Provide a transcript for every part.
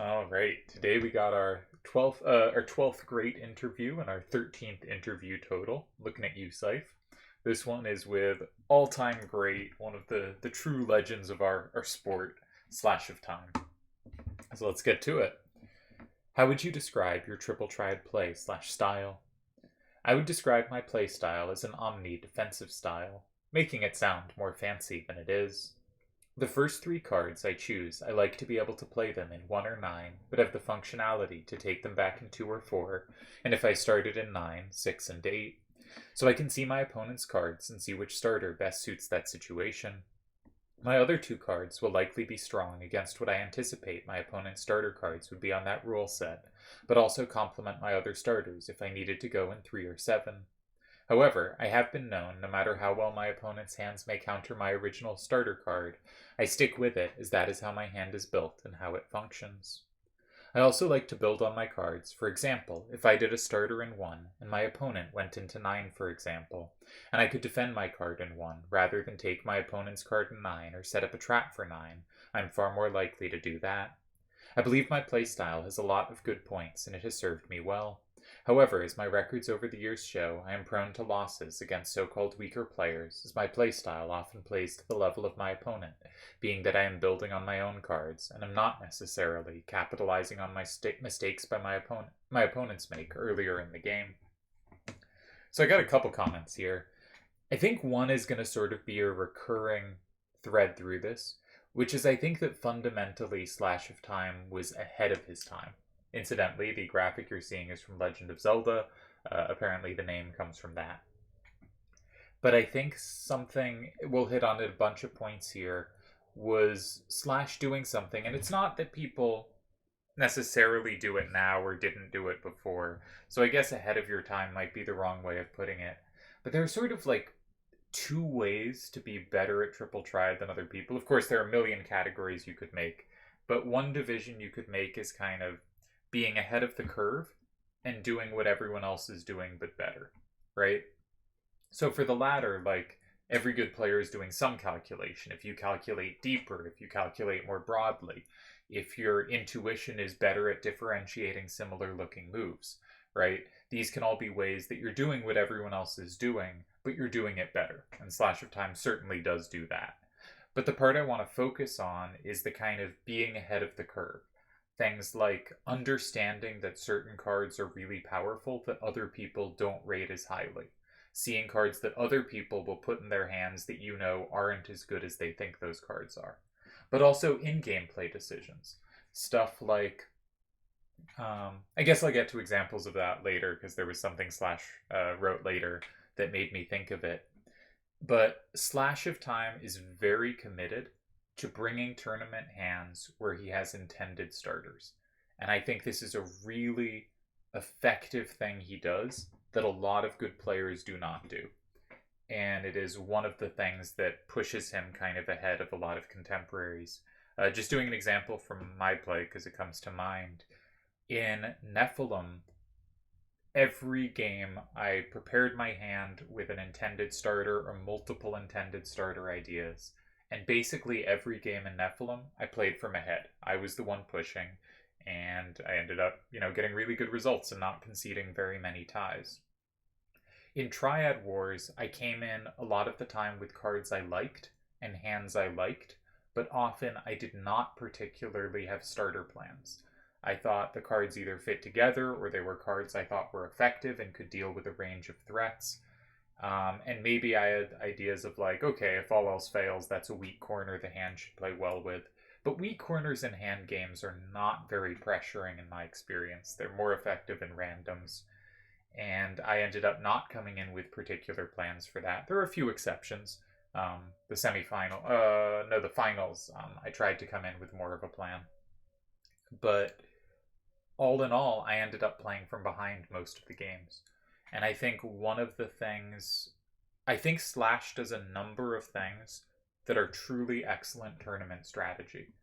All right. Today we got our 12th great interview and our 13th interview total. Looking at you, Syph. This one is with all-time great, one of the true legends of our sport slash of time. So let's get to it. How would you describe your triple triad play slash style? I would describe my play style as an Omni defensive style, making it sound more fancy than it is. The first three cards I choose, I like to be able to play them in 1 or 9, but have the functionality to take them back in 2 or 4, and if I started in 9, 6, and 8. So I can see my opponent's cards and see which starter best suits that situation. My other 2 cards will likely be strong against what I anticipate my opponent's starter cards would be on that rule set, but also complement my other starters if I needed to go in 3 or 7. However, I have been known, no matter how well my opponent's hands may counter my original starter card, I stick with it as that is how my hand is built and how it functions. I also like to build on my cards. For example, if I did a starter in 1 and my opponent went into 9, for example, and I could defend my card in 1 rather than take my opponent's card in 9 or set up a trap for 9, I'm far more likely to do that. I believe my playstyle has a lot of good points and it has served me well. However, as my records over the years show, I am prone to losses against so-called weaker players, as my playstyle often plays to the level of my opponent, being that I am building on my own cards, and am not necessarily capitalizing on my mistakes by my opponents make earlier in the game. So I got a couple comments here. I think one is going to sort of be a recurring thread through this, which is I think that fundamentally Slash of Time was ahead of his time. Incidentally, the graphic you're seeing is from Legend of Zelda. Apparently, the name comes from that. But I think something we'll hit on at a bunch of points here was Slash doing something, and it's not that people necessarily do it now or didn't do it before. So I guess ahead of your time might be the wrong way of putting it. But there are sort of like 2 ways to be better at triple triad than other people. Of course, there are a million categories you could make, but one division you could make is kind of being ahead of the curve and doing what everyone else is doing but better, right? So for the latter, like every good player is doing some calculation. If you calculate deeper, if you calculate more broadly, if your intuition is better at differentiating similar looking moves, right? These can all be ways that you're doing what everyone else is doing, but you're doing it better. And Slash of Time certainly does do that. But the part I want to focus on is the kind of being ahead of the curve. Things like understanding that certain cards are really powerful that other people don't rate as highly. Seeing cards that other people will put in their hands that you know aren't as good as they think those cards are. But also in-game play decisions. Stuff like, I guess I'll get to examples of that later because there was something Slash wrote later that made me think of it. But Slash of Time is very committed to bringing tournament hands where he has intended starters. And I think this is a really effective thing he does that a lot of good players do not do. And it is one of the things that pushes him kind of ahead of a lot of contemporaries. Just doing an example from my play because it comes to mind. In Nephilim, every game I prepared my hand with an intended starter or multiple intended starter ideas. And basically every game in Nephilim, I played from ahead. I was the one pushing, and I ended up, getting really good results and not conceding very many ties. In Triad Wars, I came in a lot of the time with cards I liked and hands I liked, but often I did not particularly have starter plans. I thought the cards either fit together or they were cards I thought were effective and could deal with a range of threats. And maybe I had ideas of like, okay, if all else fails, that's a weak corner the hand should play well with. But weak corners in hand games are not very pressuring in my experience. They're more effective in randoms. And I ended up not coming in with particular plans for that. There are a few exceptions. The the finals, I tried to come in with more of a plan. But all in all, I ended up playing from behind most of the games. And I think I think Slash does a number of things that are truly excellent tournament strategy.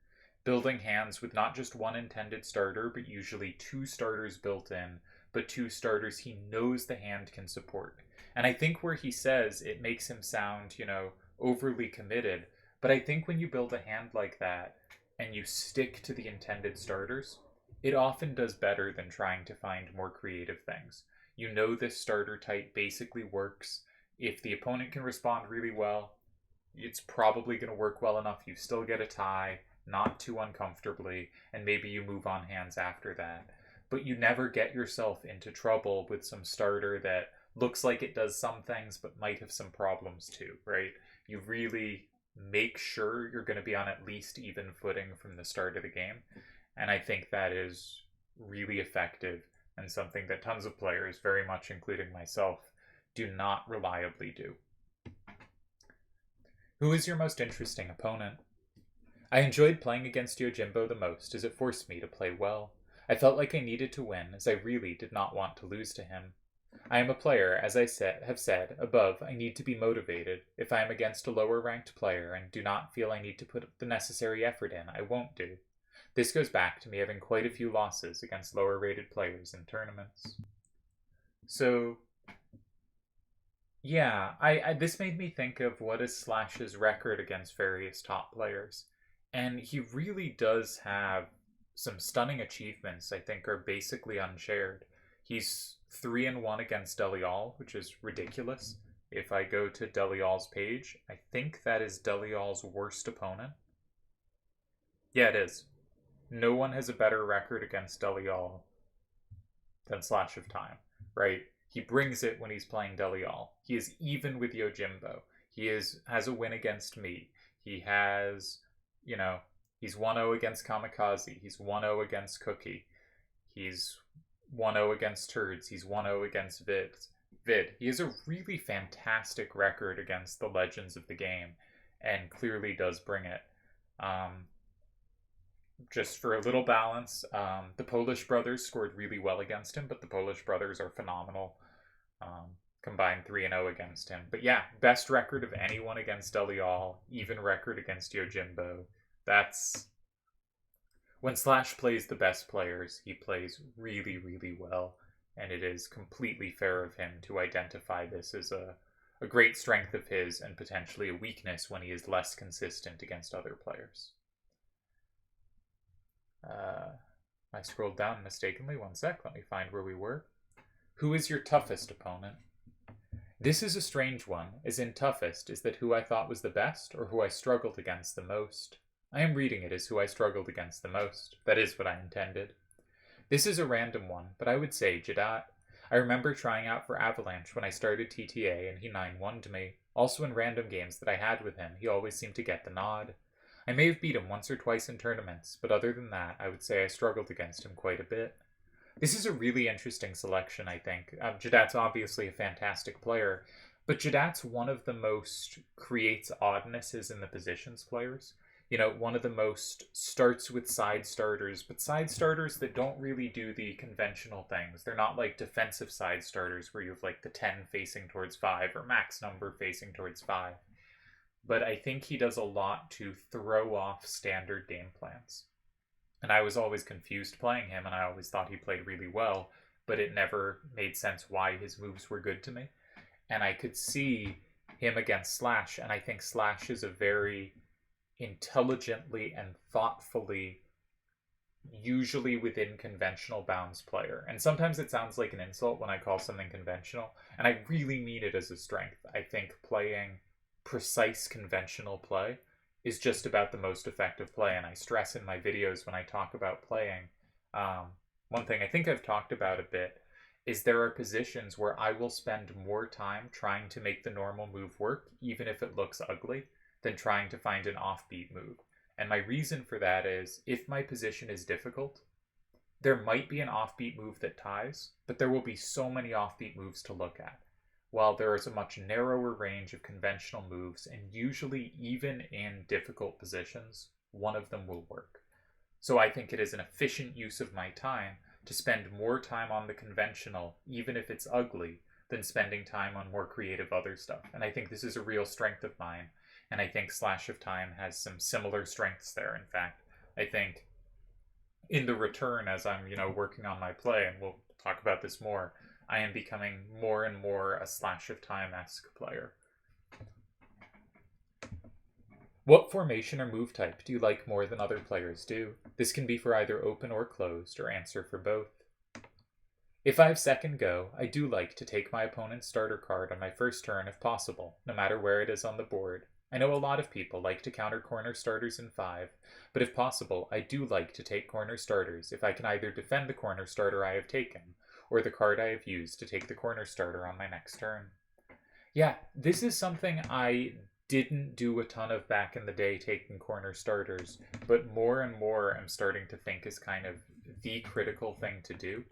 Building hands with not just one intended starter, but usually 2 starters built in, but 2 starters he knows the hand can support. And I think where he says it makes him sound, overly committed, but I think when you build a hand like that and you stick to the intended starters, it often does better than trying to find more creative things. You know this starter type basically works. If the opponent can respond really well, it's probably going to work well enough. You still get a tie, not too uncomfortably, and maybe you move on hands after that. But you never get yourself into trouble with some starter that looks like it does some things but might have some problems too, right? You really make sure you're going to be on at least even footing from the start of the game. And I think that is really effective and something that tons of players, very much including myself, do not reliably do. Who is your most interesting opponent? I enjoyed playing against Yojimbo the most as it forced me to play well. I felt like I needed to win as I really did not want to lose to him. I am a player, as I have said above, I need to be motivated. If I am against a lower ranked player and do not feel I need to put the necessary effort in, I won't do. This goes back to me having quite a few losses against lower rated players in tournaments. So, yeah, this made me think of what is Slash's record against various top players. And he really does have some stunning achievements I think are basically unshared. He's 3-1 against Delial, which is ridiculous. If I go to Delial's page, I think that is Delial's worst opponent. Yeah, it is. No one has a better record against Delial than Slash of Time, right? He brings it when he's playing Delial. He is even with Yojimbo. He has a win against me. He has, he's 1-0 against Kamikaze. He's 1-0 against Cookie. He's 1-0 against Turds. He's 1-0 against Vid. He has a really fantastic record against the legends of the game and clearly does bring it. Just for a little balance, the Polish brothers scored really well against him, but the Polish brothers are phenomenal. Combined 3-0 against him. But yeah, best record of anyone against Delial, even record against Yojimbo. That's... When Slash plays the best players, he plays really, really well, and it is completely fair of him to identify this as a great strength of his and potentially a weakness when he is less consistent against other players. I scrolled down mistakenly. One sec, let me find where we were. Who is your toughest opponent? This is a strange one, as in toughest is that who I thought was the best or who I struggled against the most. I am reading it as who I struggled against the most. That is what I intended. This is a random one, but I would say Jadat. I remember trying out for Avalanche when I started TTA and he 9-1'd me. Also in random games that I had with him, he always seemed to get the nod. I may have beat him once or twice in tournaments, but other than that, I would say I struggled against him quite a bit. This is a really interesting selection, I think. Jadat's obviously a fantastic player, but Jadat's one of the most creates oddnesses in the positions players. One of the most starts with side starters, but side starters that don't really do the conventional things. They're not like defensive side starters where you have like the 10 facing towards 5 or max number facing towards 5. But I think he does a lot to throw off standard game plans. And I was always confused playing him, and I always thought he played really well, but it never made sense why his moves were good to me. And I could see him against Slash, and I think Slash is a very intelligently and thoughtfully, usually within conventional bounds player. And sometimes it sounds like an insult when I call something conventional, and I really mean it as a strength. I think playing precise conventional play is just about the most effective play, and I stress in my videos when I talk about playing. One thing I think I've talked about a bit is there are positions where I will spend more time trying to make the normal move work, even if it looks ugly, than trying to find an offbeat move. And my reason for that is, if my position is difficult, there might be an offbeat move that ties, but there will be so many offbeat moves to look at. While there is a much narrower range of conventional moves, and usually even in difficult positions, one of them will work. So I think it is an efficient use of my time to spend more time on the conventional, even if it's ugly, than spending time on more creative other stuff. And I think this is a real strength of mine, and I think Slash of Time has some similar strengths there. In fact, I think in the return, as I'm, working on my play, and we'll talk about this more, I am becoming more and more a Slash of Time-esque player. What formation or move type do you like more than other players do? This can be for either open or closed, or answer for both. If I have second go, I do like to take my opponent's starter card on my first turn if possible, no matter where it is on the board. I know a lot of people like to counter corner starters in 5, but if possible, I do like to take corner starters if I can either defend the corner starter I have taken, or the card I have used to take the corner starter on my next turn. Yeah, this is something I didn't do a ton of back in the day, taking corner starters, but more and more I'm starting to think is kind of the critical thing to do.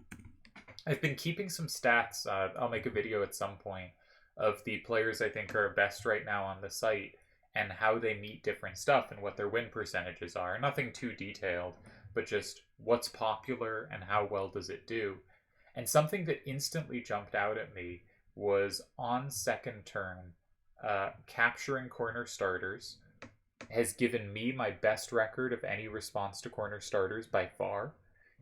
I've been keeping some stats. I'll make a video at some point of the players I think are best right now on the site and how they meet different stuff and what their win percentages are. Nothing too detailed, but just what's popular and how well does it do. And something that instantly jumped out at me was on second turn, capturing corner starters has given me my best record of any response to corner starters by far.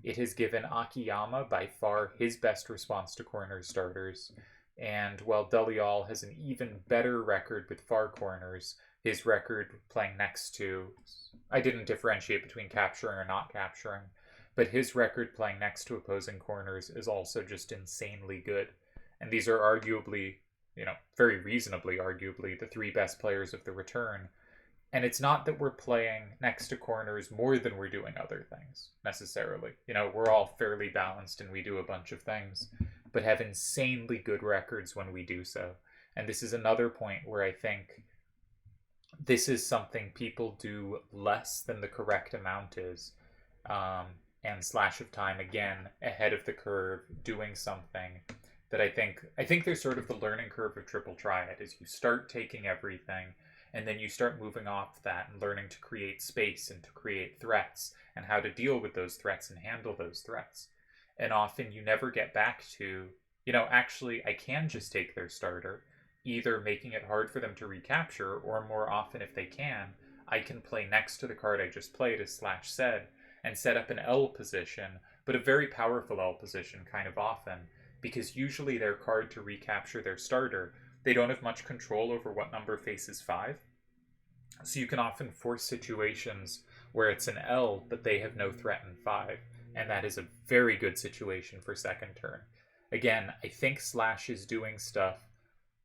It has given Akiyama by far his best response to corner starters. And while Delial has an even better record with far corners, his record playing next to, I didn't differentiate between capturing or not capturing, but his record playing next to opposing corners is also just insanely good. And these are arguably, very reasonably arguably, the 3 best players of the return. And it's not that we're playing next to corners more than we're doing other things, necessarily. We're all fairly balanced and we do a bunch of things, but have insanely good records when we do so. And this is another point where I think this is something people do less than the correct amount is. And Slash of Time, again, ahead of the curve, doing something that I think there's sort of the learning curve of Triple Triad, is you start taking everything, and then you start moving off that and learning to create space and to create threats and how to deal with those threats and handle those threats. And often you never get back to, actually, I can just take their starter, either making it hard for them to recapture, or more often, if they can, I can play next to the card I just played, as Slash said, and set up an L position, but a very powerful L position kind of often, because usually their card to recapture their starter, they don't have much control over what number faces 5. So you can often force situations where it's an L, but they have no threat in 5. And that is a very good situation for second turn. Again, I think Slash is doing stuff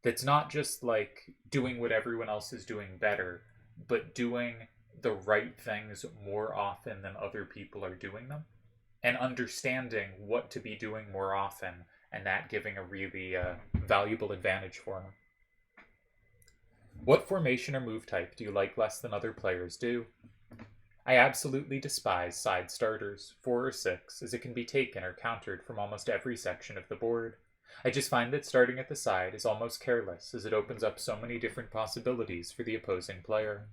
that's not just like doing what everyone else is doing better, but doing the right things more often than other people are doing them. And understanding what to be doing more often, and that giving a really valuable advantage for him. What formation or move type do you like less than other players do? I absolutely despise side starters, 4 or 6, as it can be taken or countered from almost every section of the board. I just find that starting at the side is almost careless, as it opens up so many different possibilities for the opposing player.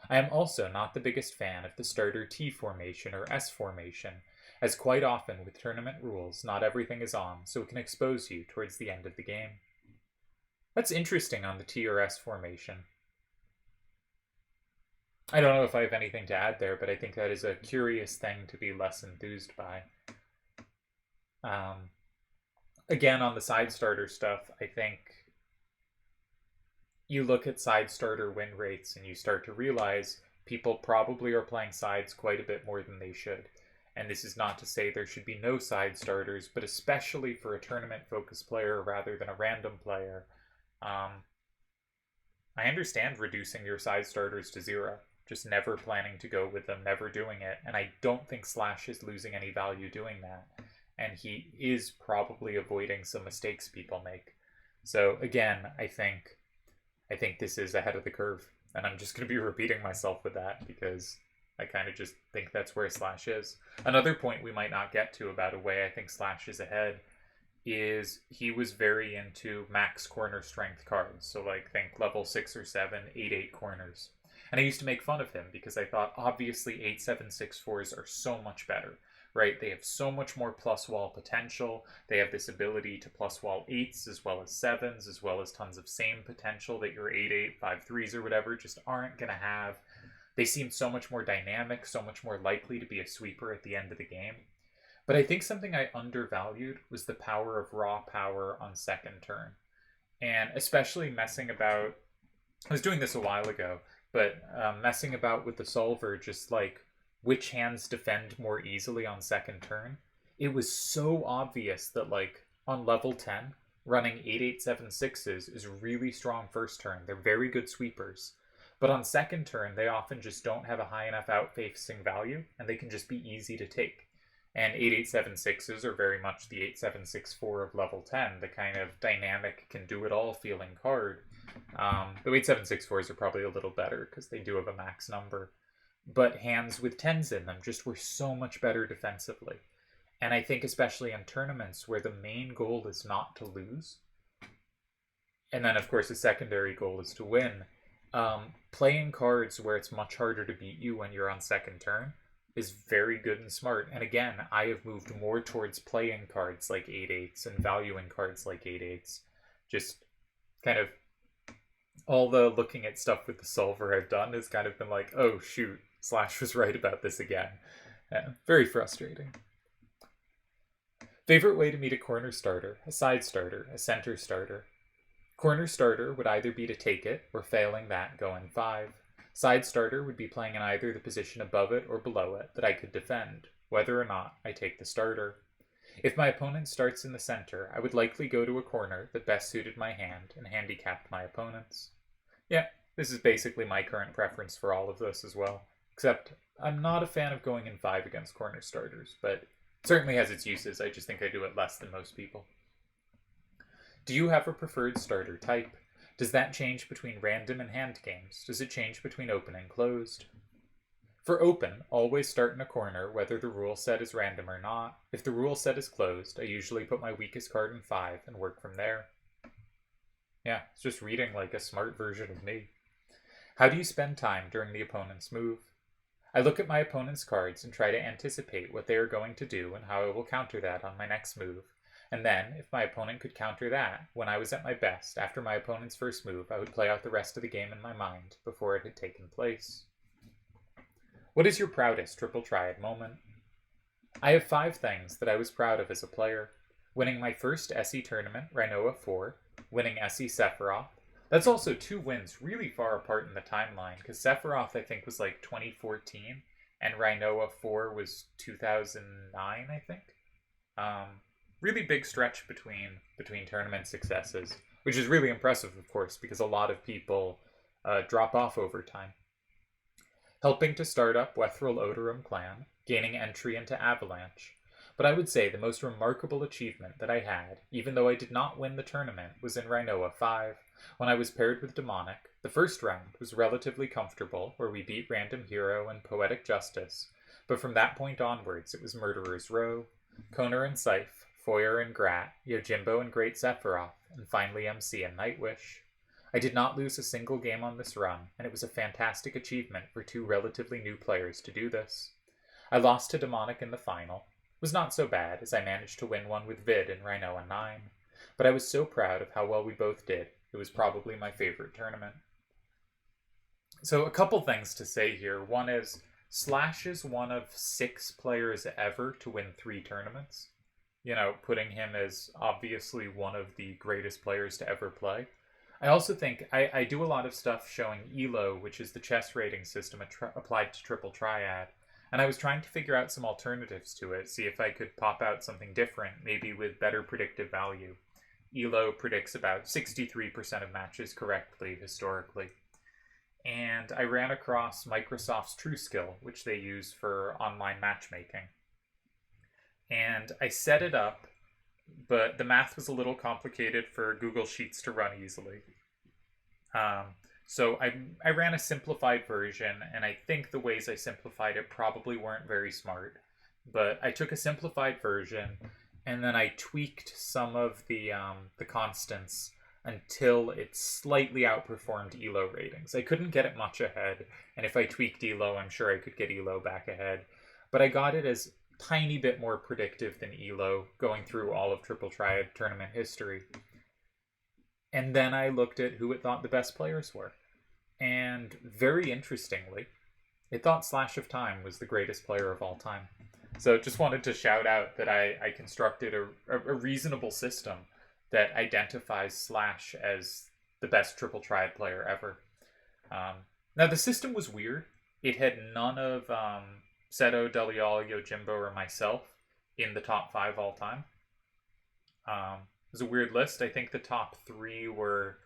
I am also not the biggest fan of the starter T formation or S formation, as quite often with tournament rules, not everything is on, so it can expose you towards the end of the game. That's interesting on the T or S formation. I don't know if I have anything to add there, but I think that is a curious thing to be less enthused by. Again, on the side starter stuff, I think you look at side starter win rates and you start to realize people probably are playing sides quite a bit more than they should. And this is not to say there should be no side starters, but especially for a tournament-focused player rather than a random player, I understand reducing your side starters to 0, just never planning to go with them, never doing it, and I don't think Slash is losing any value doing that, and he is probably avoiding some mistakes people make. So again, I think this is ahead of the curve, and I'm just going to be repeating myself with that because I kind of just think that's where Slash is. Another point we might not get to about a way I think Slash is ahead is he was very into max corner strength cards. So like think level 6 or 7, 8/8 corners. And I used to make fun of him because I thought obviously 8/7/6/4s are so much better, right? They have so much more plus wall potential. They have this ability to plus wall 8s as well as 7s, as well as tons of same potential that your 8/8, 5/3s or whatever just aren't going to have. They seem so much more dynamic, so much more likely to be a sweeper at the end of the game. But I think something I undervalued was the power of raw power on second turn. And especially messing about, I was doing this a while ago, but messing about with the solver, just like which hands defend more easily on second turn, it was so obvious that like on level 10, running 8/8/7/6s is really strong first turn. They're very good sweepers. But on second turn, they often just don't have a high enough outfacing value, and they can just be easy to take. And 8/8/7/6s are very much the 8/7/6/4 of level 10, the kind of dynamic, can do it all feeling card. The 8/7/6/4s are probably a little better because they do have a max number. But hands with 10s in them just were so much better defensively. And I think especially in tournaments where the main goal is not to lose, and then of course the secondary goal is to win, playing cards where it's much harder to beat you when you're on second turn is very good and smart. And again, I have moved more towards playing cards like 8/8s and valuing cards like 8/8s. Just kind of all the looking at stuff with the solver I've done has kind of been like, oh shoot, Slash was right about this again. Very frustrating. Favorite way to meet a corner starter, a side starter, a center starter. Corner starter would either be to take it, or failing that, go in 5. Side starter would be playing in either the position above it or below it that I could defend, whether or not I take the starter. If my opponent starts in the center, I would likely go to a corner that best suited my hand and handicapped my opponent's. Yeah, this is basically my current preference for all of this as well, except I'm not a fan of going in 5 against corner starters, but certainly has its uses. I just think I do it less than most people. Do you have a preferred starter type? Does that change between random and hand games? Does it change between open and closed? For open, always start in a corner whether the rule set is random or not. If the rule set is closed, I usually put my weakest card in 5 and work from there. Yeah, it's just reading like a smart version of me. How do you spend time during the opponent's move? I look at my opponent's cards and try to anticipate what they are going to do and how I will counter that on my next move. And then, if my opponent could counter that, when I was at my best, after my opponent's first move, I would play out the rest of the game in my mind before it had taken place. What is your proudest Triple Triad moment? I have 5 things that I was proud of as a player. Winning my first SE tournament, Rinoa 4, winning SE Sephiroth. That's also 2 wins really far apart in the timeline, because Sephiroth I think was like 2014, and Rinoa 4 was 2009, I think. Really big stretch between tournament successes, which is really impressive, of course, because a lot of people drop off over time. Helping to start up Wethril Odorum clan, gaining entry into Avalanche. But I would say the most remarkable achievement that I had, even though I did not win the tournament, was in Rinoa 5, when I was paired with Demonic. The first round was relatively comfortable, where we beat Random Hero and Poetic Justice, but from that point onwards it was Murderer's Row, Koner and Scythe, Foyer and Grat, Yojimbo and Great Sephiroth, and finally MC and Nightwish. I did not lose a single game on this run, and it was a fantastic achievement for 2 relatively new players to do this. I lost to Demonic in the final. It was not so bad, as I managed to win one with Vid in Rinoa 9, but I was so proud of how well we both did. It was probably my favorite tournament. So a couple things to say here. One is, Slash is one of 6 players ever to win 3 tournaments. You know, putting him as obviously one of the greatest players to ever play. I also think I do a lot of stuff showing ELO, which is the chess rating system applied to Triple Triad, and I was trying to figure out some alternatives to it, see if I could pop out something different, maybe with better predictive value. ELO predicts about 63% of matches correctly, historically. And I ran across Microsoft's Trueskill, which they use for online matchmaking. And I set it up, but the math was a little complicated for Google Sheets to run easily. So I ran a simplified version, and I think the ways I simplified it probably weren't very smart. But I took a simplified version, and then I tweaked some of the constants until it slightly outperformed ELO ratings. I couldn't get it much ahead, and if I tweaked ELO, I'm sure I could get ELO back ahead. But I got it as tiny bit more predictive than ELO, going through all of Triple Triad tournament history. And then I looked at who it thought the best players were. And very interestingly, it thought Slash of Time was the greatest player of all time. So just wanted to shout out that I constructed a reasonable system that identifies Slash as the best Triple Triad player ever. Now, the system was weird. It had none of Seto, Delial, Yojimbo, or myself in the top 5 all time. It was a weird list. I think the top 3 were,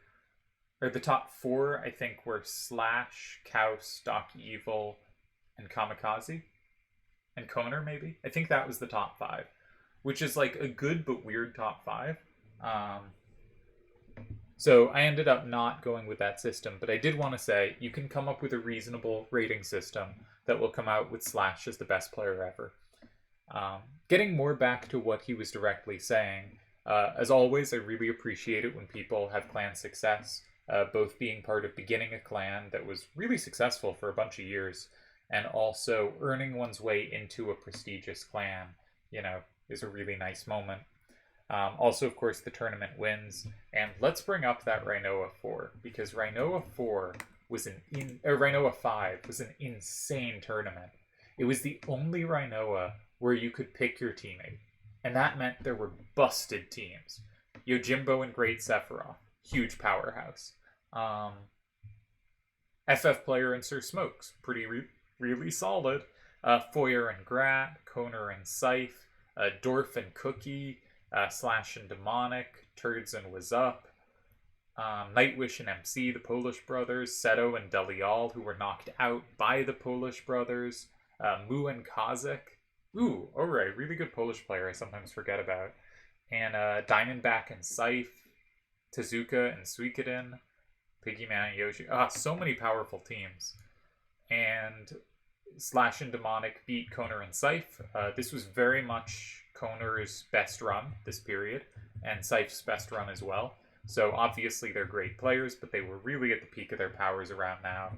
or the top 4, I think, were Slash, Kaus, Doc Evil, and Kamikaze. And Koner, maybe? I think that was the top 5, which is like a good but weird top 5. So I ended up not going with that system, but I did want to say you can come up with a reasonable rating system that will come out with Slash as the best player ever. Getting more back to what he was directly saying, as always, I really appreciate it when people have clan success, both being part of beginning a clan that was really successful for a bunch of years, and also earning one's way into a prestigious clan, is a really nice moment. Also, of course, the tournament wins. And let's bring up that Rinoa 4, because Rinoa 4 was Rinoa 5 was an insane tournament. It was the only Rinoa where you could pick your teammate. And that meant there were busted teams. Yojimbo and Great Sephiroth, huge powerhouse. FF Player and Sir Smokes, really solid. Foyer and Grat, Koner and Scythe, Dorf and Cookie, Slash and Demonic, Turds and Was Up, Nightwish and MC, the Polish brothers, Seto and Delial, who were knocked out by the Polish brothers, Mu and Kazakh. Ooh, alright, really good Polish player I sometimes forget about. And Diamondback and Scythe, Tezuka and Suikoden, Piggyman and Yoshi. So many powerful teams. And Slash and Demonic beat Koner and Scythe. This was very much Koner's best run this period, and Scythe's best run as well. So obviously they're great players, but they were really at the peak of their powers around now.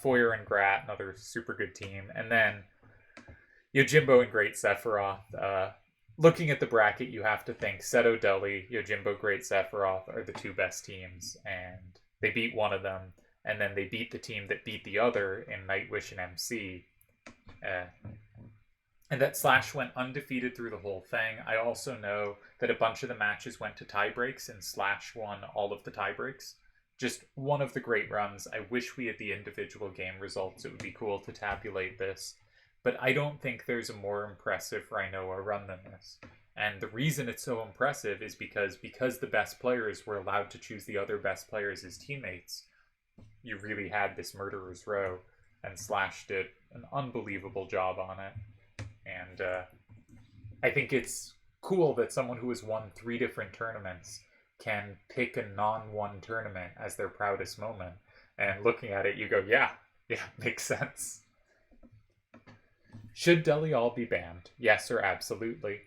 Foyer and Grat, another super good team. And then Yojimbo and Great Sephiroth. Looking at the bracket, you have to think Seto Deli, Yojimbo, Great Sephiroth are the 2 best teams, and they beat one of them, and then they beat the team that beat the other in Nightwish and MC. And that Slash went undefeated through the whole thing. I also know that a bunch of the matches went to tiebreaks, and Slash won all of the tiebreaks. Just one of the great runs. I wish we had the individual game results. It would be cool to tabulate this. But I don't think there's a more impressive Rinoa run than this. And the reason it's so impressive is because the best players were allowed to choose the other best players as teammates. You really had this murderer's row, and Slash did an unbelievable job on it. And I think it's cool that someone who has won 3 different tournaments can pick a non-won tournament as their proudest moment. And looking at it, you go, yeah, makes sense. Should Delial be banned? Yes or absolutely?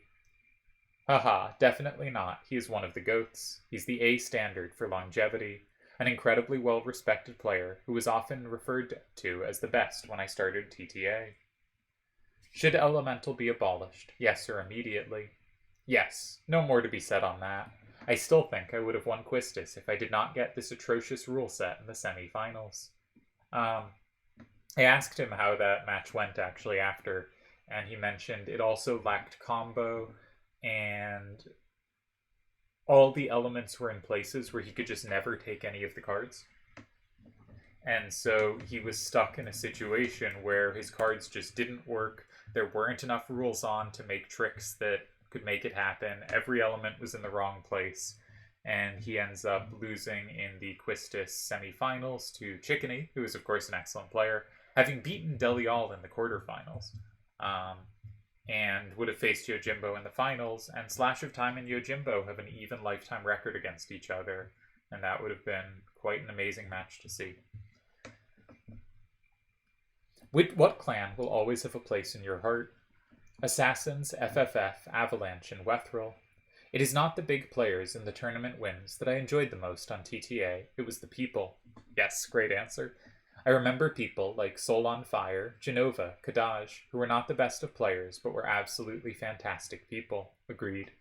Haha, definitely not. He is one of the GOATs. He's the A standard for longevity. An incredibly well-respected player who was often referred to as the best when I started TTA. Should Elemental be abolished? Yes or immediately? Yes, no more to be said on that. I still think I would have won Quistis if I did not get this atrocious rule set in the semi-finals. I asked him how that match went actually after, and he mentioned it also lacked combo, and all the elements were in places where he could just never take any of the cards. And so he was stuck in a situation where his cards just didn't work. There weren't enough rules on to make tricks that could make it happen. Every element was in the wrong place. And he ends up losing in the Quistis semifinals to Chickeny, who is, of course, an excellent player, having beaten Delial in the quarterfinals. And would have faced Yojimbo in the finals. And Slash of Time and Yojimbo have an even lifetime record against each other. And that would have been quite an amazing match to see. What clan will always have a place in your heart? Assassins, FFF, Avalanche, and Wethril. It is not the big players and the tournament wins that I enjoyed the most on TTA. It was the people. Yes, great answer. I remember people like Soul on Fire, Genova, Kadaj, who were not the best of players, but were absolutely fantastic people. Agreed.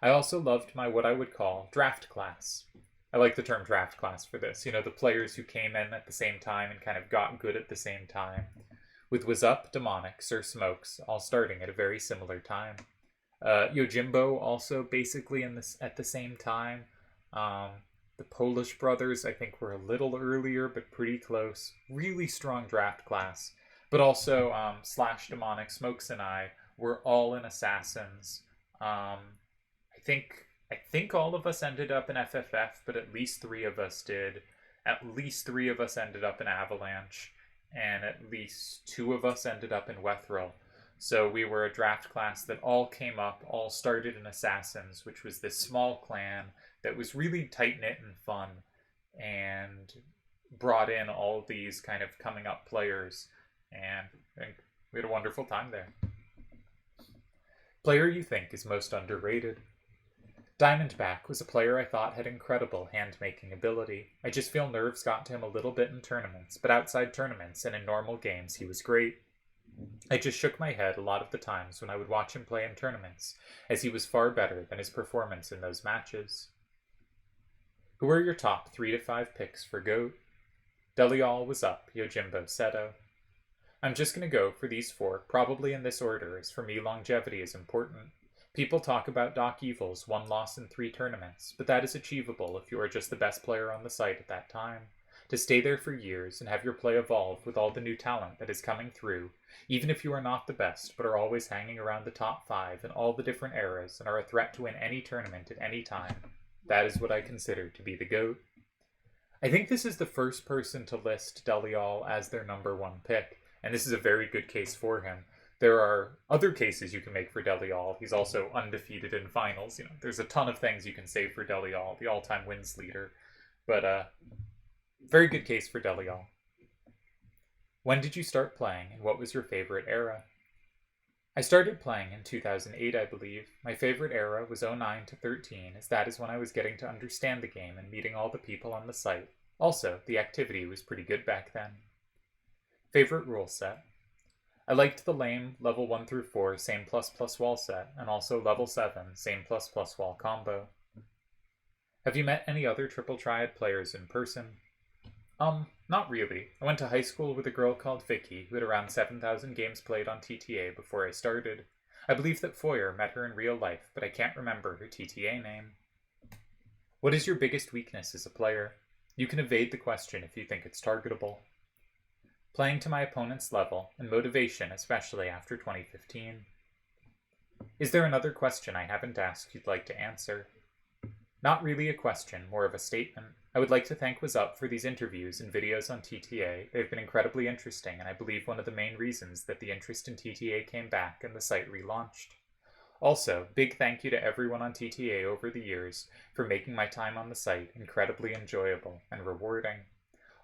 I also loved my what I would call draft class. I like the term draft class for this. You know, the players who came in at the same time and kind of got good at the same time. With Was Up, Demonic, Sir Smokes, all starting at a very similar time. Yojimbo also basically at the same time. The Polish brothers, I think, were a little earlier, but pretty close. Really strong draft class. But also, Slash, Demonic, Smokes, and I were all in Assassins. I think all of us ended up in FFF, but at least three of us did. At least three of us ended up in Avalanche, and at least two of us ended up in Wethrel. So we were a draft class that all came up, all started in Assassins, which was this small clan that was really tight-knit and fun, and brought in all these kind of coming up players, and I think we had a wonderful time there. Player you think is most underrated? Diamondback was a player I thought had incredible hand-making ability. I just feel nerves got to him a little bit in tournaments, but outside tournaments and in normal games he was great. I just shook my head a lot of the times when I would watch him play in tournaments, as he was far better than his performance in those matches. Who are your top 3 to 5 picks for GOAT? Delial was up, Yojimbo Seto. I'm just going to go for these 4, probably in this order, as for me longevity is important. People talk about Doc Evil's 1 loss in 3 tournaments, but that is achievable if you are just the best player on the site at that time. To stay there for years and have your play evolve with all the new talent that is coming through, even if you are not the best but are always hanging around the top 5 in all the different eras and are a threat to win any tournament at any time, that is what I consider to be the GOAT. I think this is the first person to list Delial as their number 1 pick, and this is a very good case for him. There are other cases you can make for Delial. He's also undefeated in finals. There's a ton of things you can say for Delial, the all-time wins leader. But very good case for Delial. When did you start playing, and what was your favorite era? I started playing in 2008, I believe. My favorite era was 09 to 13, as that is when I was getting to understand the game and meeting all the people on the site. Also, the activity was pretty good back then. Favorite rule set? I liked the lame level 1 through 4 same plus wall set, and also level 7 same plus wall combo. Have you met any other Triple Triad players in person? Not really. I went to high school with a girl called Vicky, who had around 7,000 games played on TTA before I started. I believe that Foyer met her in real life, but I can't remember her TTA name. What is your biggest weakness as a player? You can evade the question if you think it's targetable. Playing to my opponent's level, and motivation, especially after 2015. Is there another question I haven't asked you'd like to answer? Not really a question, more of a statement. I would like to thank Was Up for these interviews and videos on TTA. They've been incredibly interesting, and I believe one of the main reasons that the interest in TTA came back and the site relaunched. Also, big thank you to everyone on TTA over the years for making my time on the site incredibly enjoyable and rewarding.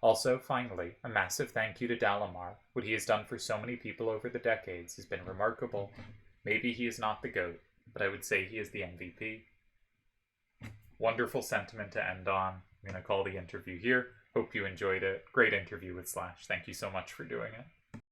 Also, finally, a massive thank you to Dalamar. What he has done for so many people over the decades has been remarkable. Maybe he is not the GOAT, but I would say he is the MVP. Wonderful sentiment to end on. I'm going to call the interview here. Hope you enjoyed it. Great interview with Slash. Thank you so much for doing it.